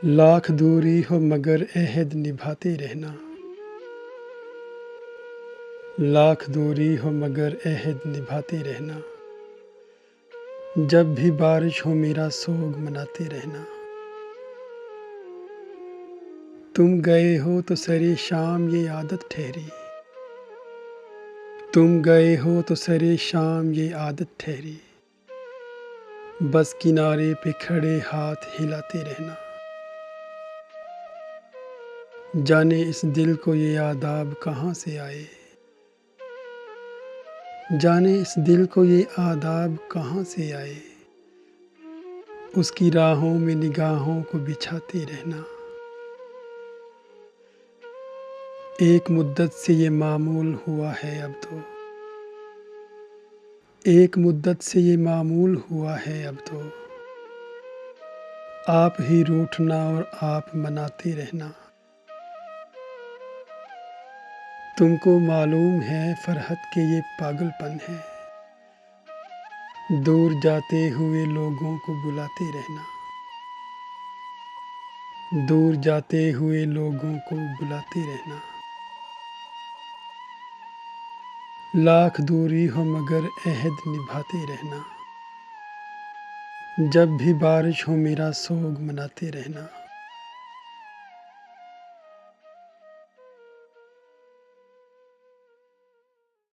लाख दूरी हो मगर अहद निभाते रहना। लाख दूरी हो मगर अहद निभाते रहना। जब भी बारिश हो मेरा सोग मनाते रहना। तुम गए हो तो सरे शाम ये आदत ठहरी। तुम गए हो तो सरे शाम ये आदत ठहरी। बस किनारे पे खड़े हाथ हिलाते रहना। जाने इस दिल को ये आदाब कहाँ से आए। जाने इस दिल को ये आदाब कहाँ से आए। उसकी राहों में निगाहों को बिछाते रहना। एक मुद्दत से ये मामूल हुआ है अब तो। एक मुद्दत से ये मामूल हुआ है अब तो। आप ही रूठना और आप मनाते रहना। तुमको मालूम है फरहत के ये पागलपन है। दूर जाते हुए लोगों को बुलाते रहना। दूर जाते हुए लोगों को बुलाते रहना। लाख दूरी हो मगर अहद निभाते रहना। जब भी बारिश हो मेरा सोग मनाते रहना।